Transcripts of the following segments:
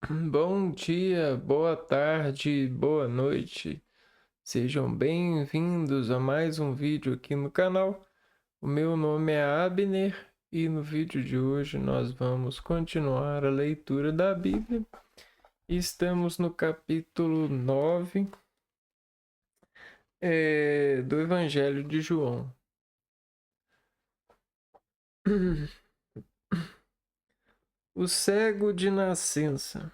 Bom dia, boa tarde, boa noite. Sejam bem-vindos a mais um vídeo aqui no canal. O meu nome é Abner e no vídeo de hoje nós vamos continuar a leitura da Bíblia. Estamos no capítulo 9 do Evangelho de João. O cego de nascença.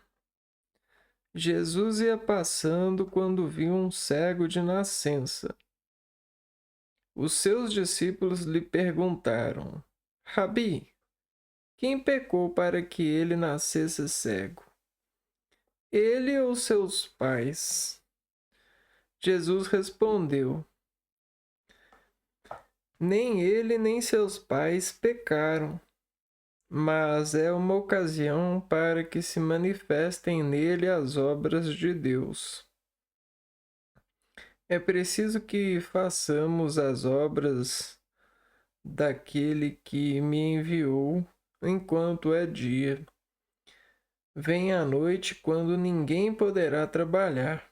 Jesus ia passando quando viu um cego de nascença. Os seus discípulos lhe perguntaram: Rabi, quem pecou para que ele nascesse cego? Ele ou seus pais? Jesus respondeu: Nem ele nem seus pais pecaram, mas é uma ocasião para que se manifestem nele as obras de Deus. É preciso que façamos as obras daquele que me enviou enquanto é dia. Vem a noite quando ninguém poderá trabalhar.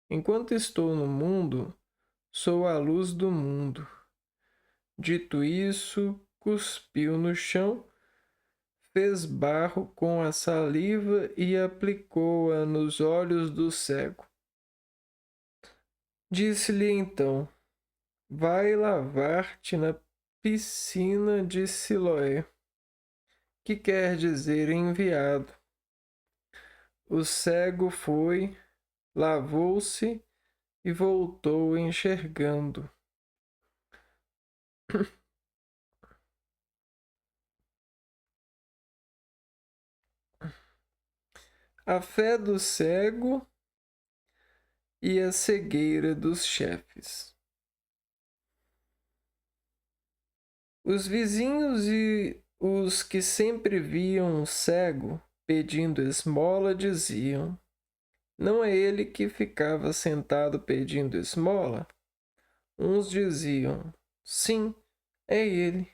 Enquanto estou no mundo, sou a luz do mundo. Dito isso, cuspiu no chão, fez barro com a saliva e aplicou-a nos olhos do cego. Disse-lhe então: Vai lavar-te na piscina de Siloé, que quer dizer enviado. O cego foi, lavou-se e voltou enxergando. A fé do cego e a cegueira dos chefes. Os vizinhos e os que sempre viam um cego pedindo esmola diziam: Não é ele que ficava sentado pedindo esmola? Uns diziam: Sim, é ele.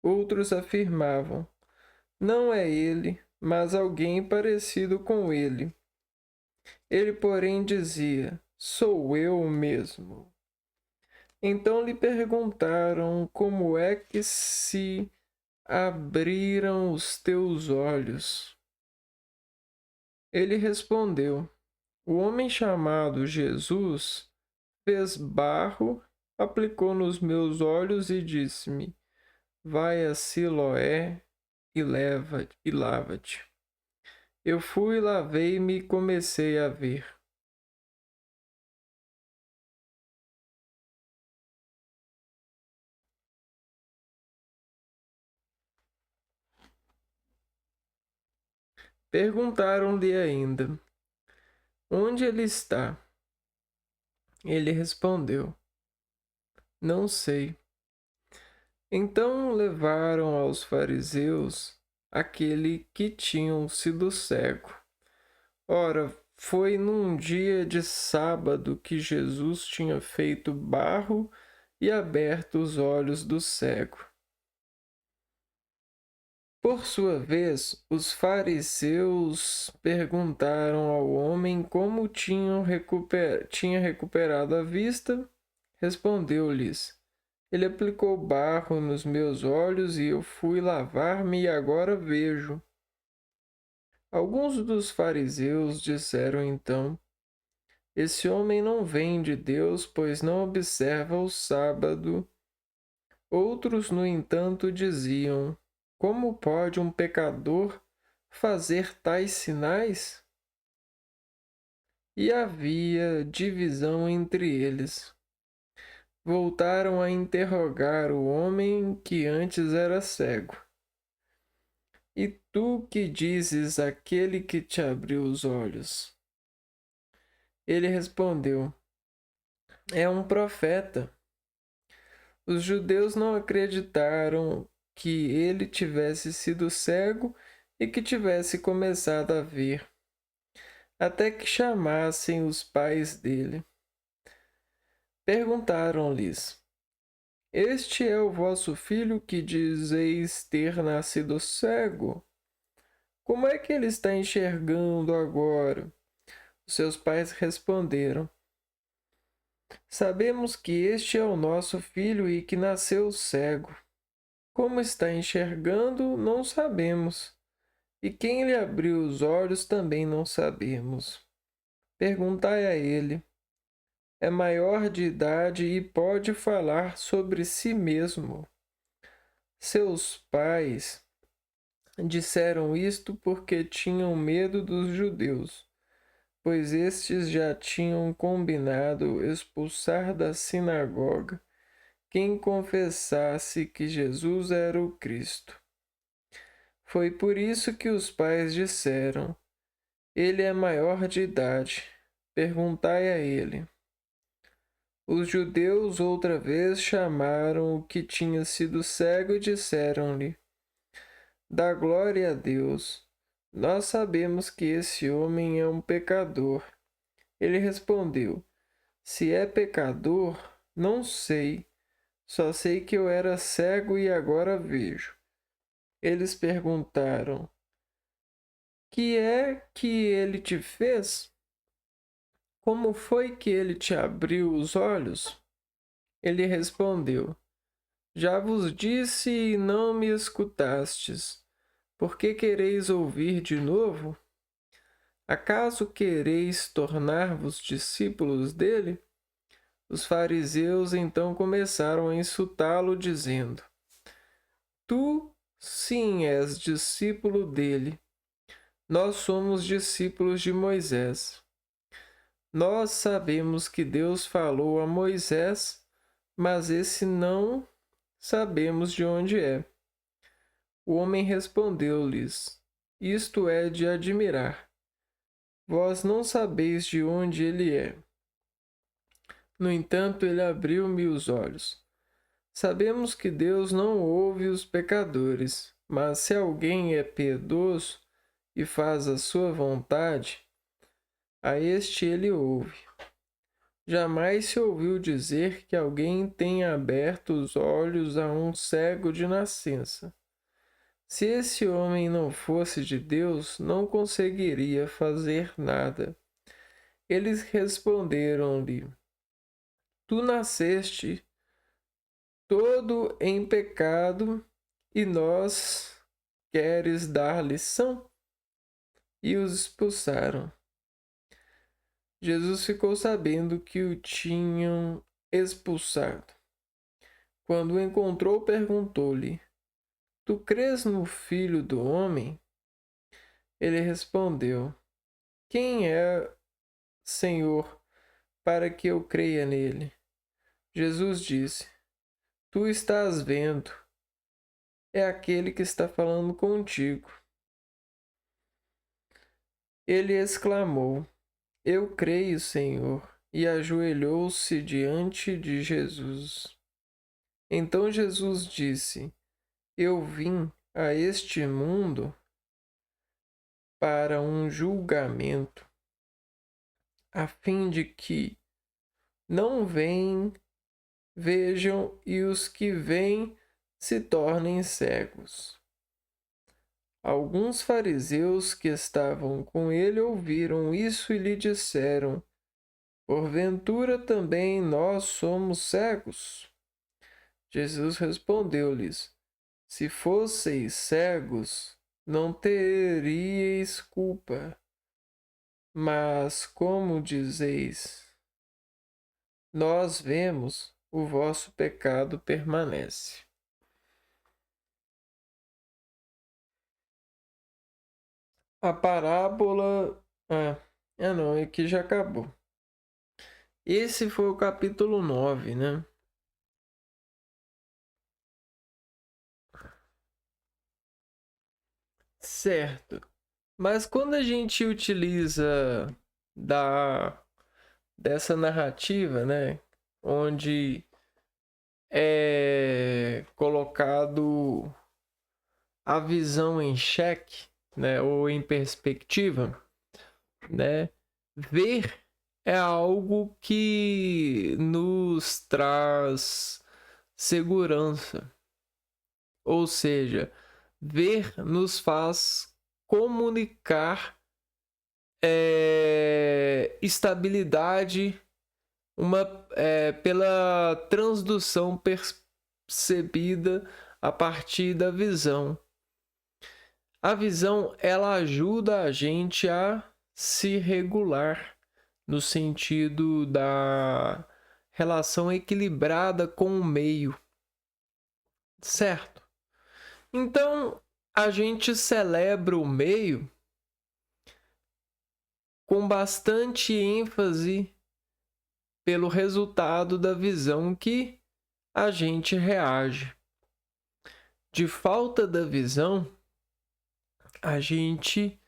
Outros afirmavam: Não é ele, mas alguém parecido com ele. Ele, porém, dizia: Sou eu mesmo. Então lhe perguntaram: Como é que se abriram os teus olhos? Ele respondeu: O homem chamado Jesus fez barro, aplicou nos meus olhos e disse-me: Vai a Siloé e lava-te. Eu fui, lavei-me e comecei a ver. Perguntaram-lhe ainda: Onde ele está? Ele respondeu: Não sei. Então levaram aos fariseus aquele que tinha sido cego. Ora, foi num dia de sábado que Jesus tinha feito barro e aberto os olhos do cego. Por sua vez, os fariseus perguntaram ao homem como tinha recuperado a vista. Respondeu-lhes: Ele aplicou barro nos meus olhos e eu fui lavar-me e agora vejo. Alguns dos fariseus disseram então: Esse homem não vem de Deus, pois não observa o sábado. Outros, no entanto, diziam: Como pode um pecador fazer tais sinais? E havia divisão entre eles. Voltaram a interrogar o homem que antes era cego. E tu que dizes aquele que te abriu os olhos? Ele respondeu: É um profeta. Os judeus não acreditaram que ele tivesse sido cego e que tivesse começado a ver, até que chamassem os pais dele. Perguntaram-lhes: Este é o vosso filho que dizeis ter nascido cego? Como é que ele está enxergando agora? Os seus pais responderam: Sabemos que este é o nosso filho e que nasceu cego. Como está enxergando, não sabemos. E quem lhe abriu os olhos também não sabemos. Perguntai a ele. É maior de idade e pode falar sobre si mesmo. Seus pais disseram isto porque tinham medo dos judeus, pois estes já tinham combinado expulsar da sinagoga quem confessasse que Jesus era o Cristo. Foi por isso que os pais disseram: Ele é maior de idade, perguntai a ele. Os judeus outra vez chamaram o que tinha sido cego e disseram-lhe: Dá glória a Deus. Nós sabemos que esse homem é um pecador. Ele respondeu: Se é pecador, não sei. Só sei que eu era cego e agora vejo. Eles perguntaram: Que é que ele te fez? Como foi que ele te abriu os olhos? Ele respondeu: Já vos disse e não me escutastes. Por que quereis ouvir de novo? Acaso quereis tornar-vos discípulos dele? Os fariseus então começaram a insultá-lo, dizendo: Tu, sim, és discípulo dele. Nós somos discípulos de Moisés. Nós sabemos que Deus falou a Moisés, mas esse não sabemos de onde é. O homem respondeu-lhes: Isto é de admirar. Vós não sabeis de onde ele é. No entanto, ele abriu-me os olhos. Sabemos que Deus não ouve os pecadores, mas se alguém é piedoso e faz a sua vontade, a este ele ouve. Jamais se ouviu dizer que alguém tenha aberto os olhos a um cego de nascença. Se esse homem não fosse de Deus, não conseguiria fazer nada. Eles responderam-lhe: Tu nasceste todo em pecado e nós queres dar lição? E os expulsaram. Jesus ficou sabendo que o tinham expulsado. Quando o encontrou, perguntou-lhe: Tu crês no Filho do Homem? Ele respondeu: Quem é, Senhor, para que eu creia nele? Jesus disse: Tu estás vendo. É aquele que está falando contigo. Ele exclamou: Eu creio, Senhor, e ajoelhou-se diante de Jesus. Então Jesus disse: Eu vim a este mundo para um julgamento, a fim de que não vejam e os que veem se tornem cegos. Alguns fariseus que estavam com ele ouviram isso e lhe disseram: Porventura também nós somos cegos? Jesus respondeu-lhes: Se fosseis cegos, não teríeis culpa. Mas, como dizeis, nós vemos, o vosso pecado permanece. A parábola. Não, aqui já acabou. Esse foi o capítulo 9, né? Certo. Mas quando a gente utiliza dessa narrativa, né? Onde é colocado a visão em xeque, né? Ou em perspectiva, né? Ver é algo que nos traz segurança. Ou seja, ver nos faz comunicar estabilidade pela transdução percebida a partir da visão. A visão, ela ajuda a gente a se regular no sentido da relação equilibrada com o meio, certo? Então, a gente celebra o meio com bastante ênfase pelo resultado da visão que a gente reage. De falta da visão, a gente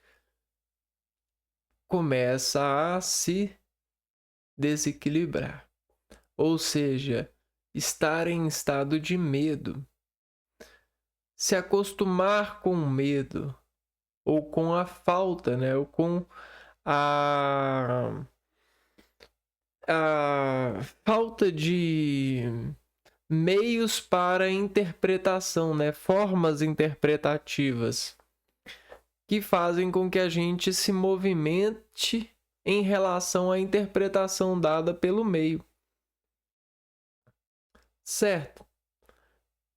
começa a se desequilibrar, ou seja, estar em estado de medo. Se acostumar com o medo, ou com a falta, né? Ou com a falta de meios para interpretação, né? Formas interpretativas que fazem com que a gente se movimente em relação à interpretação dada pelo meio. Certo?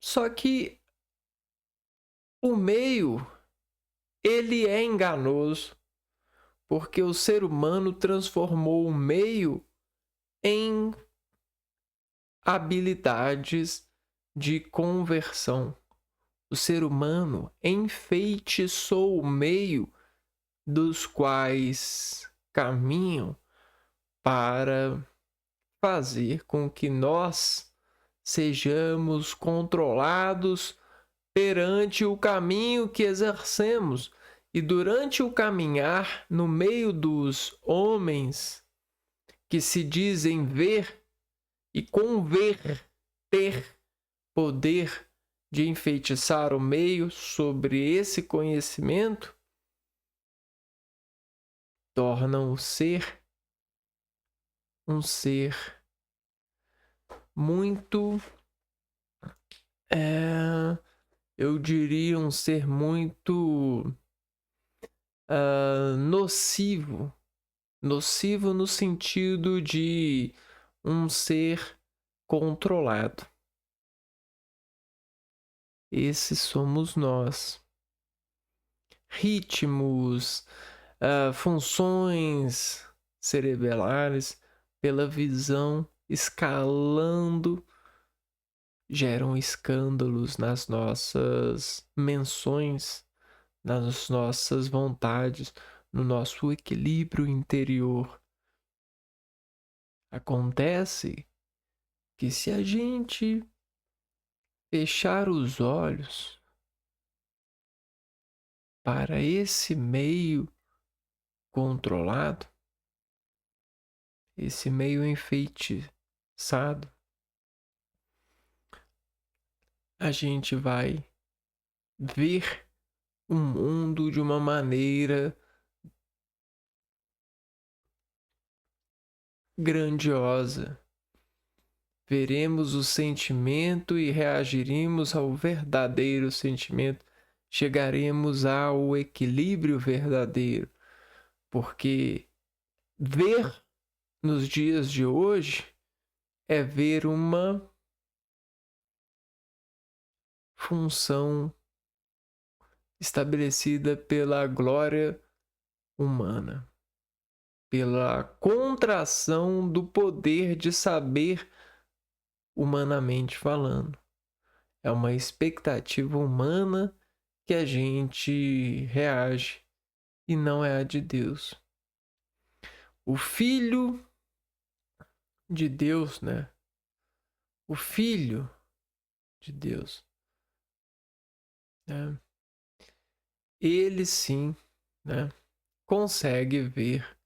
Só que o meio, ele é enganoso, porque o ser humano transformou o meio em habilidades de conversão. O ser humano enfeitiçou o meio dos quais caminham para fazer com que nós sejamos controlados perante o caminho que exercemos. E durante o caminhar no meio dos homens que se dizem ver e com ver ter poder de enfeitiçar o meio sobre esse conhecimento, tornam o ser um ser muito, eu diria, um ser muito nocivo. Nocivo no sentido de um ser controlado. Esses somos nós. Ritmos, funções cerebelares, pela visão escalando, geram escândalos nas nossas menções, nas nossas vontades, no nosso equilíbrio interior. Acontece que se a gente fechar os olhos para esse meio controlado, esse meio enfeitiçado, a gente vai ver o mundo de uma maneira grandiosa. Veremos o sentimento e reagiremos ao verdadeiro sentimento. Chegaremos ao equilíbrio verdadeiro. Porque ver nos dias de hoje é ver uma função estabelecida pela glória humana, pela contração do poder de saber humanamente falando. É uma expectativa humana que a gente reage e não é a de Deus. O Filho de Deus, né? O Filho de Deus, né? Ele sim, né? Consegue ver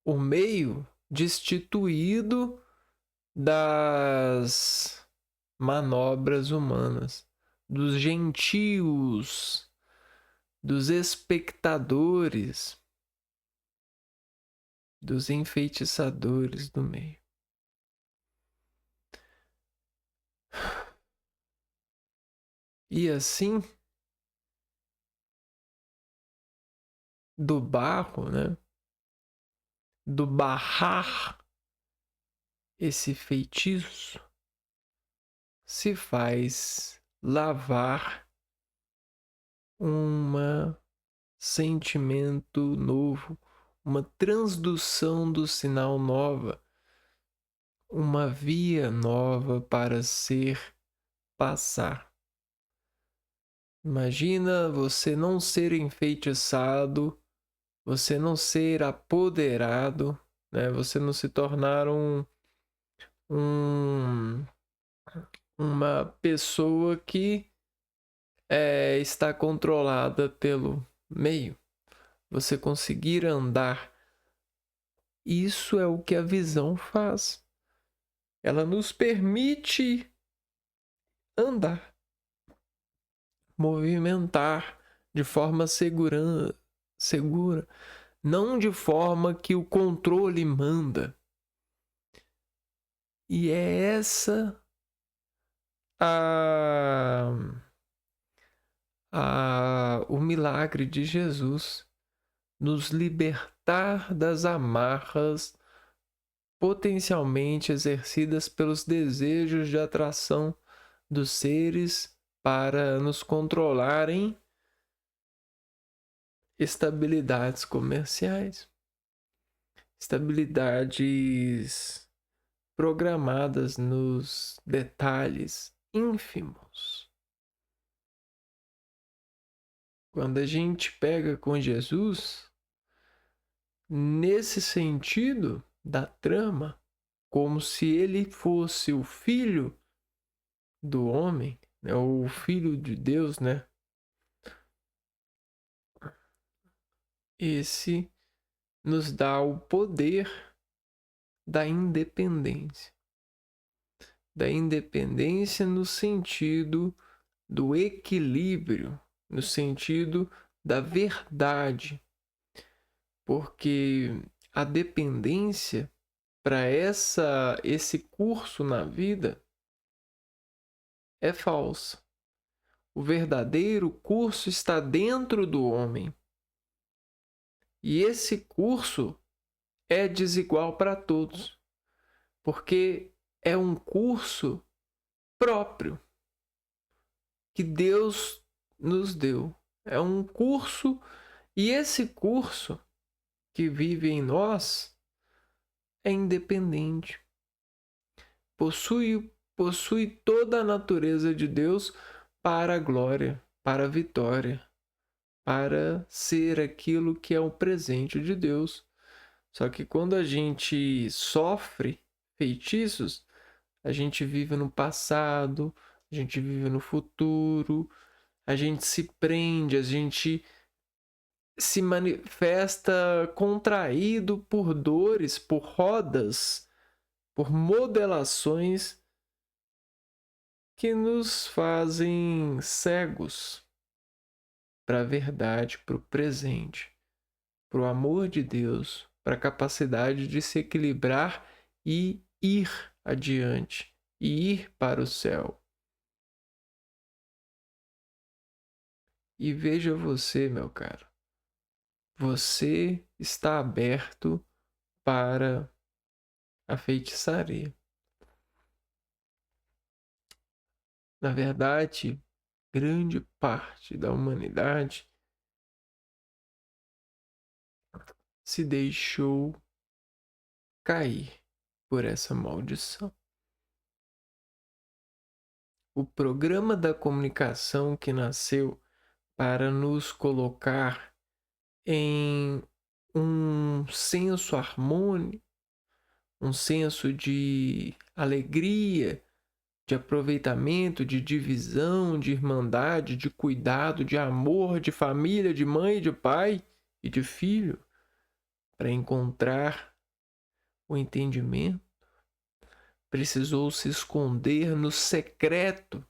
o meio destituído das manobras humanas, dos gentios, dos espectadores, dos enfeitiçadores do meio. E assim, do barro, né? Do barrar esse feitiço, se faz lavar um sentimento novo, uma transdução do sinal nova, uma via nova para ser passar. Imagina você não ser enfeitiçado, você não ser apoderado, né? Você não se tornar um, uma pessoa que está controlada pelo meio. Você conseguir andar. Isso é o que a visão faz. Ela nos permite andar, movimentar de forma segura, não de forma que o controle manda. E é essa o milagre de Jesus, nos libertar das amarras potencialmente exercidas pelos desejos de atração dos seres para nos controlarem estabilidades comerciais, estabilidades programadas nos detalhes ínfimos. Quando a gente pega com Jesus, nesse sentido da trama, como se ele fosse o filho do homem, né, ou o filho de Deus, né? Esse nos dá o poder da independência. Da independência no sentido do equilíbrio, no sentido da verdade. Porque a dependência para esse curso na vida é falsa. O verdadeiro curso está dentro do homem. E esse curso é desigual para todos, porque é um curso próprio que Deus nos deu. É um curso, e esse curso que vive em nós é independente. Possui toda a natureza de Deus para a glória, para a vitória, para ser aquilo que é o presente de Deus. Só que quando a gente sofre feitiços, a gente vive no passado, a gente vive no futuro, a gente se prende, a gente se manifesta contraído por dores, por rodas, por modelações que nos fazem cegos para a verdade, para o presente, para o amor de Deus, para a capacidade de se equilibrar e ir adiante, e ir para o céu. E veja você, meu caro, você está aberto para a feitiçaria. Na verdade, grande parte da humanidade se deixou cair por essa maldição. O programa da comunicação que nasceu para nos colocar em um senso harmônico, um senso de alegria, de aproveitamento, de divisão, de irmandade, de cuidado, de amor, de família, de mãe, de pai e de filho, para encontrar o entendimento, precisou se esconder no secreto,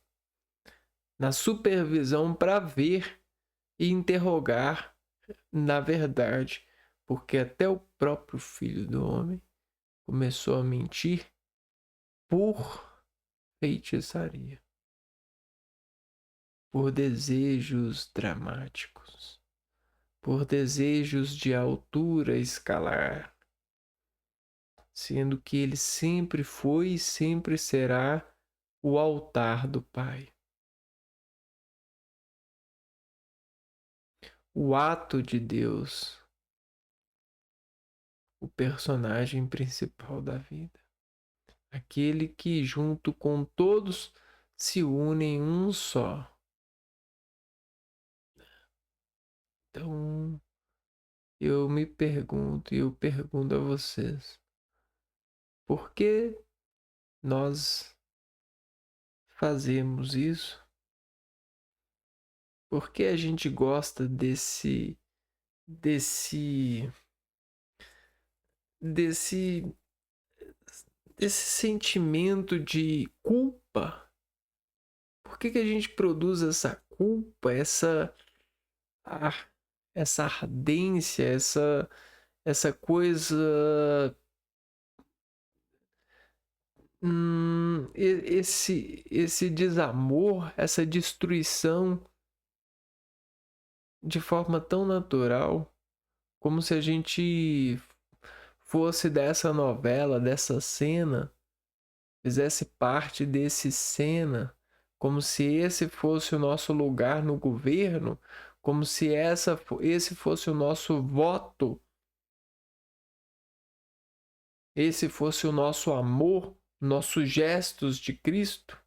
na supervisão para ver e interrogar na verdade, porque até o próprio Filho do Homem começou a mentir por feitiçaria, por desejos dramáticos, por desejos de altura escalar, sendo que ele sempre foi e sempre será o altar do Pai. O ato de Deus, o personagem principal da vida. Aquele que junto com todos se une em um só. Então, eu me pergunto e eu pergunto a vocês, por que nós fazemos isso? Por que a gente gosta desse desse desse sentimento de culpa? Por que a gente produz essa culpa, ar- essa ardência, essa coisa, esse desamor, essa destruição de forma tão natural, como se a gente fosse dessa novela, dessa cena, fizesse parte desse cena, como se esse fosse o nosso lugar no governo, como se esse fosse o nosso voto, esse fosse o nosso amor, nossos gestos de Cristo,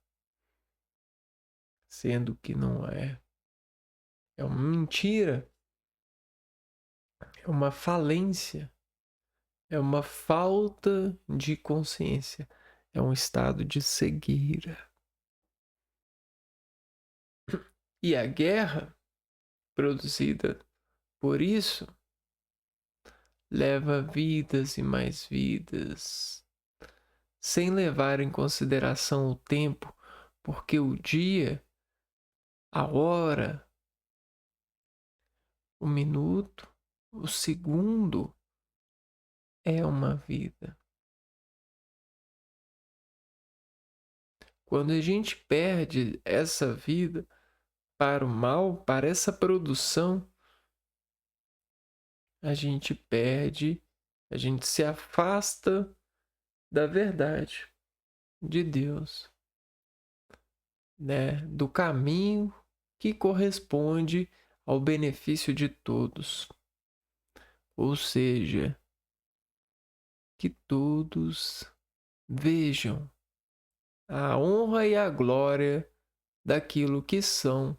sendo que não é. É uma mentira, é uma falência, é uma falta de consciência, é um estado de cegueira. E a guerra produzida por isso leva vidas e mais vidas, sem levar em consideração o tempo, porque o dia, a hora, o minuto, o segundo é uma vida. Quando a gente perde essa vida para o mal, para essa produção, a gente perde, a gente se afasta da verdade de Deus, né? Do caminho que corresponde ao benefício de todos. Ou seja, que todos vejam a honra e a glória daquilo que são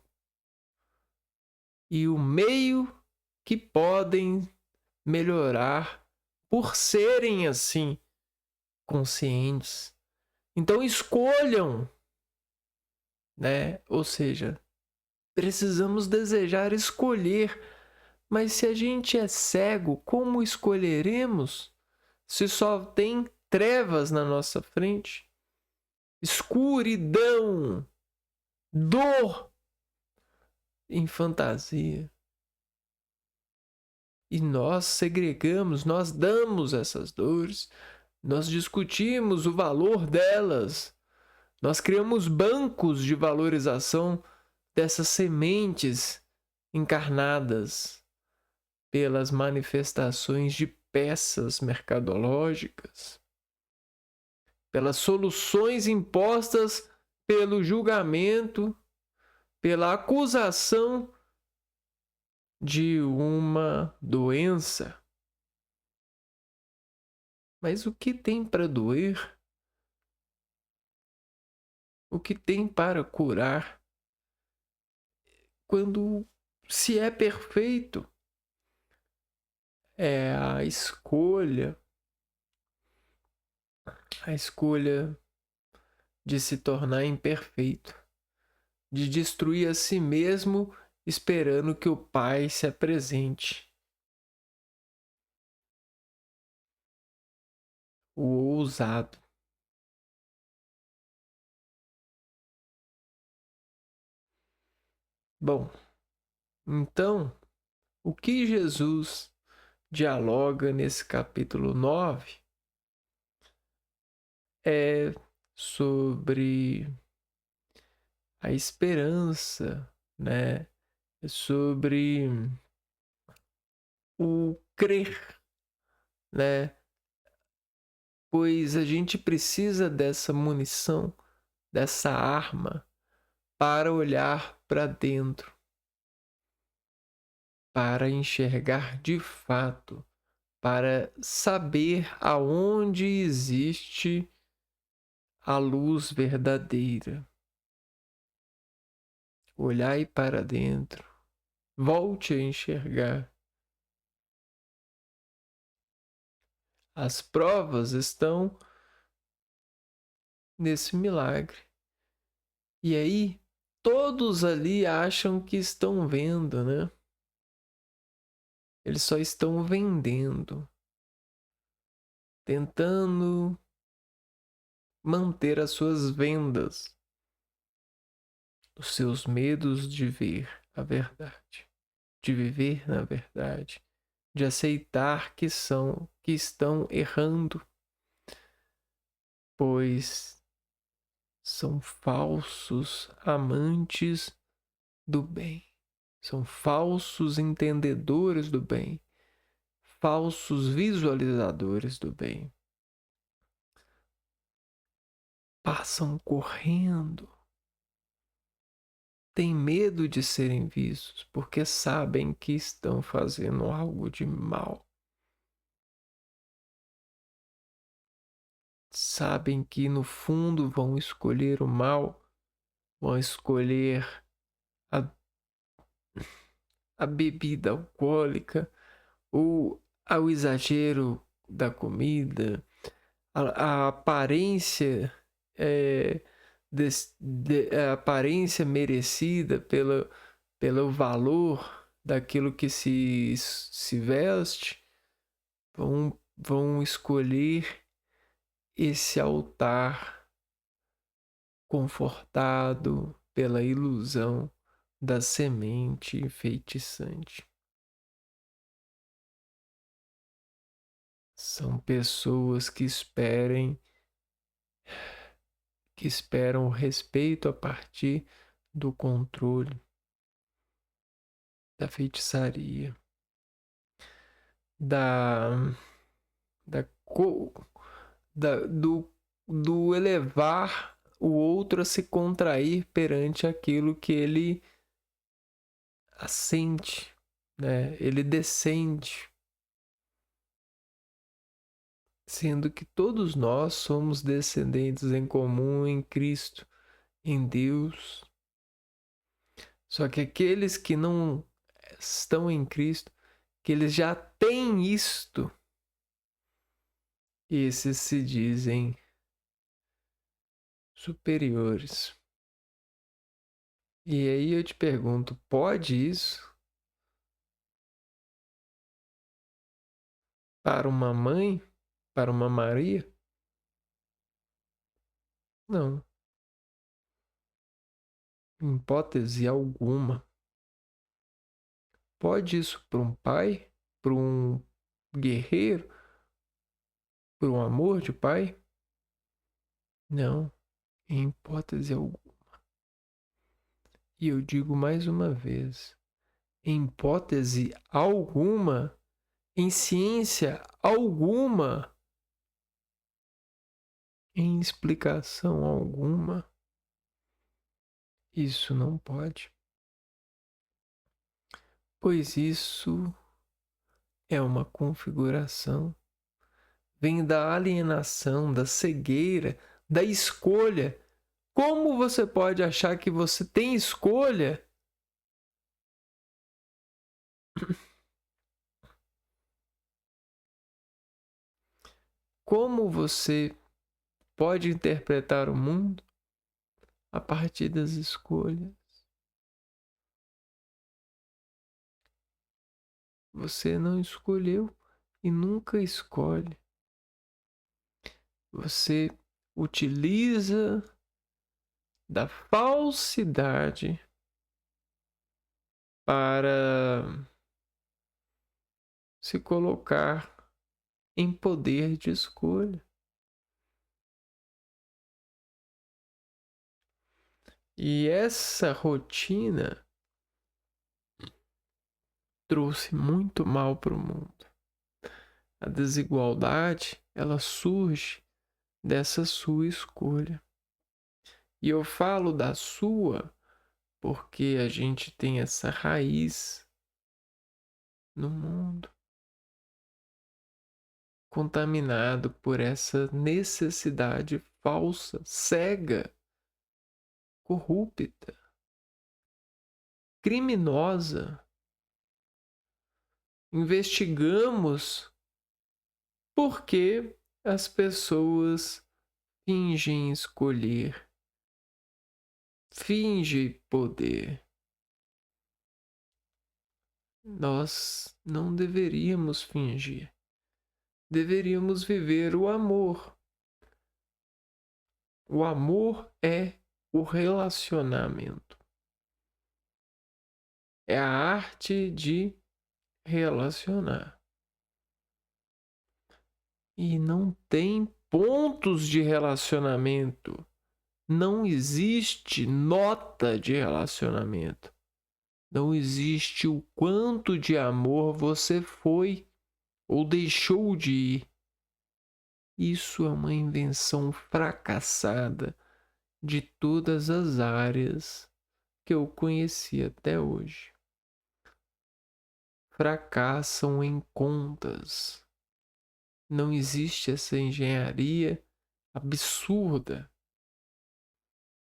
e o meio que podem melhorar por serem assim conscientes. Então escolham, né? Ou seja, precisamos desejar escolher, mas se a gente é cego, como escolheremos se só tem trevas na nossa frente? Escuridão, dor em fantasia. E nós segregamos, nós damos essas dores, nós discutimos o valor delas, nós criamos bancos de valorização dessas sementes encarnadas pelas manifestações de peças mercadológicas, pelas soluções impostas pelo julgamento, pela acusação de uma doença. Mas o que tem para doer? O que tem para curar? Quando se é perfeito, é a escolha de se tornar imperfeito, de destruir a si mesmo esperando que o Pai se apresente. O ousado. Bom, então, o que Jesus dialoga nesse capítulo 9 é sobre a esperança, né? É sobre o crer, né? Pois a gente precisa dessa munição, dessa arma, para olhar para dentro, para enxergar de fato, para saber aonde existe a luz verdadeira. Olhai para dentro, volte a enxergar. As provas estão nesse milagre. E aí, todos ali acham que estão vendo, né? Eles só estão vendendo, tentando manter as suas vendas, os seus medos de ver a verdade, de viver na verdade, de aceitar que estão errando, pois são falsos amantes do bem, são falsos entendedores do bem, falsos visualizadores do bem. Passam correndo, têm medo de serem vistos porque sabem que estão fazendo algo de mal. Sabem que no fundo vão escolher o mal, vão escolher a, a bebida alcoólica ou ao exagero da comida, a aparência a aparência merecida pelo valor daquilo que se veste, vão escolher esse altar confortado pela ilusão da semente enfeitiçante. São pessoas que esperam o respeito a partir do controle, da feitiçaria, da, da, da do elevar o outro a se contrair perante aquilo que ele assente, né? Ele descende, sendo que todos nós somos descendentes em comum em Cristo, em Deus. Só que aqueles que não estão em Cristo, que eles já têm isto, esses se dizem superiores. E aí eu te pergunto, pode isso para uma mãe, para uma Maria? Não, em hipótese alguma. Pode isso para um pai, para um guerreiro, por um amor de pai? Não, em hipótese alguma. E eu digo mais uma vez, em hipótese alguma, em ciência alguma, em explicação alguma, isso não pode. Pois isso é uma configuração, vem da alienação, da cegueira, da escolha. Como você pode achar que você tem escolha? Como você pode interpretar o mundo a partir das escolhas? Você não escolheu e nunca escolhe. Você utiliza da falsidade para se colocar em poder de escolha. E essa rotina trouxe muito mal para o mundo. A desigualdade, ela surge dessa sua escolha. E eu falo da sua porque a gente tem essa raiz no mundo, contaminado por essa necessidade falsa, cega, corrupta, criminosa. Investigamos porque as pessoas fingem escolher, fingem poder. Nós não deveríamos fingir. Deveríamos viver o amor. O amor é o relacionamento. É a arte de relacionar. E não tem pontos de relacionamento. Não existe nota de relacionamento. Não existe o quanto de amor você foi ou deixou de ir. Isso é uma invenção fracassada de todas as áreas que eu conheci até hoje. Fracassam em contas. Não existe essa engenharia absurda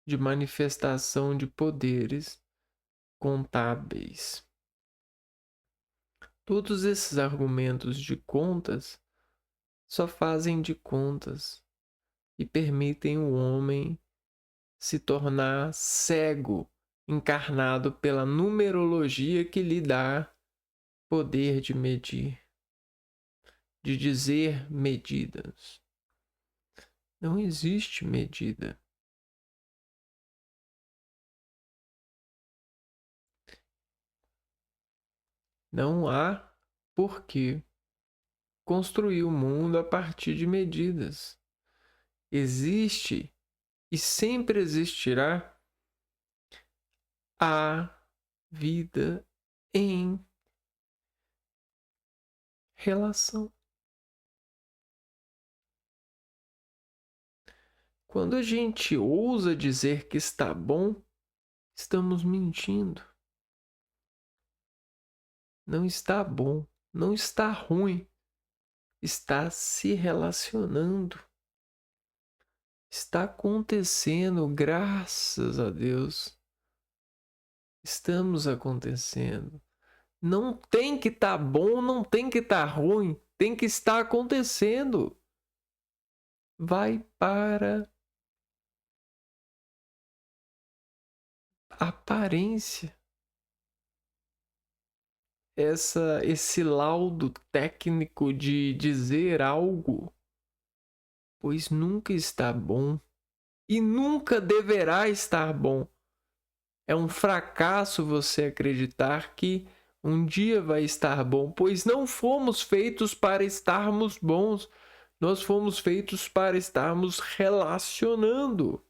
de manifestação de poderes contábeis. Todos esses argumentos de contas só fazem de contas e permitem o homem se tornar cego, encarnado pela numerologia que lhe dá poder de medir, de dizer medidas. Não existe medida. Não há porquê construir o mundo a partir de medidas. Existe e sempre existirá a vida em relação. Quando a gente ousa dizer que está bom, estamos mentindo. Não está bom, não está ruim, está se relacionando. Está acontecendo, graças a Deus. Estamos acontecendo. Não tem que estar bom, não tem que estar ruim, tem que estar acontecendo. Vai para a aparência. Esse laudo técnico de dizer algo, pois nunca está bom e nunca deverá estar bom. É um fracasso você acreditar que um dia vai estar bom, pois não fomos feitos para estarmos bons, nós fomos feitos para estarmos relacionando.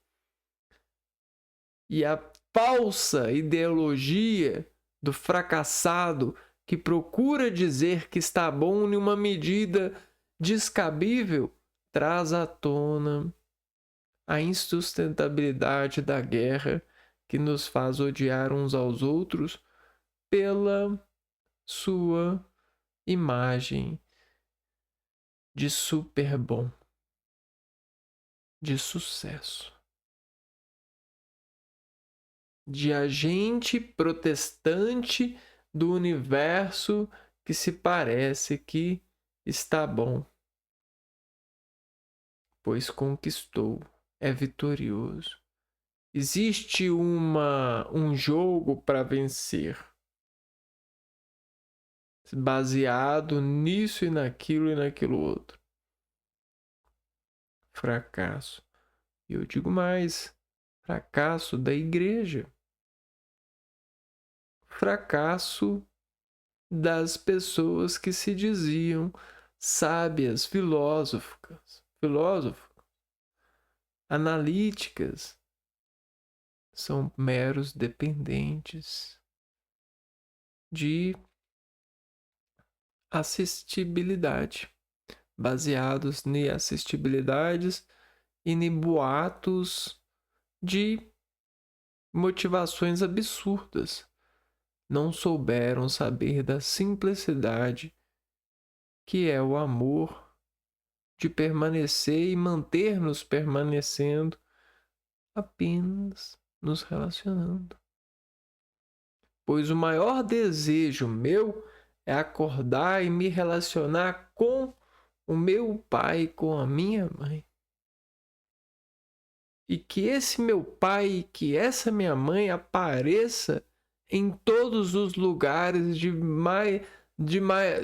E a falsa ideologia do fracassado que procura dizer que está bom em uma medida descabível traz à tona a insustentabilidade da guerra que nos faz odiar uns aos outros pela sua imagem de super bom, de sucesso, de agente protestante do universo que se parece que está bom, pois conquistou, é vitorioso. Existe um jogo para vencer, baseado nisso e naquilo outro. Fracasso. E eu digo mais, fracasso da igreja. Fracasso das pessoas que se diziam sábias, filósofas, analíticas, são meros dependentes de assistibilidade, baseados em assistibilidades e em boatos de motivações absurdas. Não souberam saber da simplicidade que é o amor de permanecer e manter-nos permanecendo apenas nos relacionando. Pois o maior desejo meu é acordar e me relacionar com o meu pai, com a minha mãe. E que esse meu pai e que essa minha mãe apareça em todos os lugares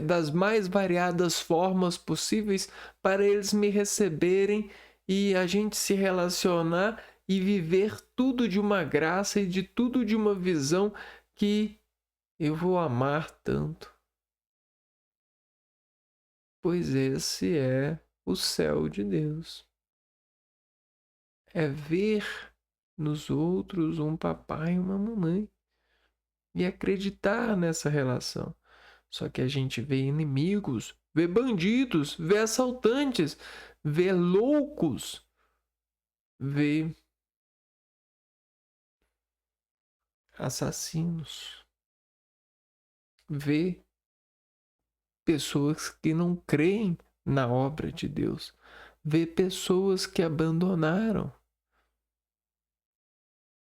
das mais variadas formas possíveis para eles me receberem e a gente se relacionar e viver tudo de uma graça e de tudo de uma visão que eu vou amar tanto. Pois esse é o céu de Deus. É ver nos outros um papai e uma mamãe e acreditar nessa relação. Só que a gente vê inimigos, vê bandidos, vê assaltantes, vê loucos, vê assassinos, vê pessoas que não creem na obra de Deus, vê pessoas que abandonaram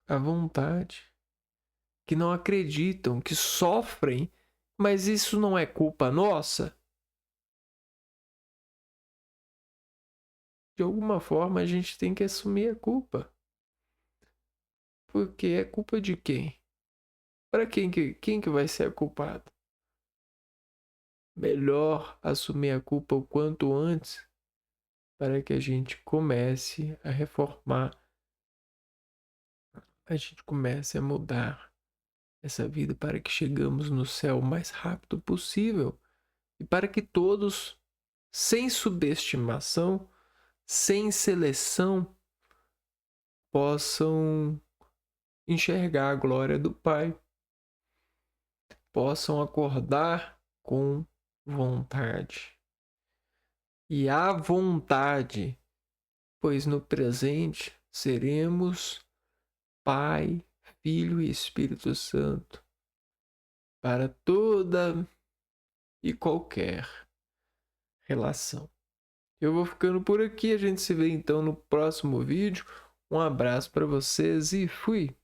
a vontade, que não acreditam, que sofrem, mas isso não é culpa nossa? De alguma forma a gente tem que assumir a culpa. Porque é culpa de quem? Para quem que vai ser culpado? Melhor assumir a culpa o quanto antes para que a gente comece a reformar, a gente comece a mudar essa vida para que chegamos no céu o mais rápido possível e para que todos, sem subestimação, sem seleção, possam enxergar a glória do Pai, possam acordar com vontade. E à vontade, pois no presente seremos Pai, Filho e Espírito Santo para toda e qualquer relação. Eu vou ficando por aqui, a gente se vê então no próximo vídeo. Um abraço para vocês e fui!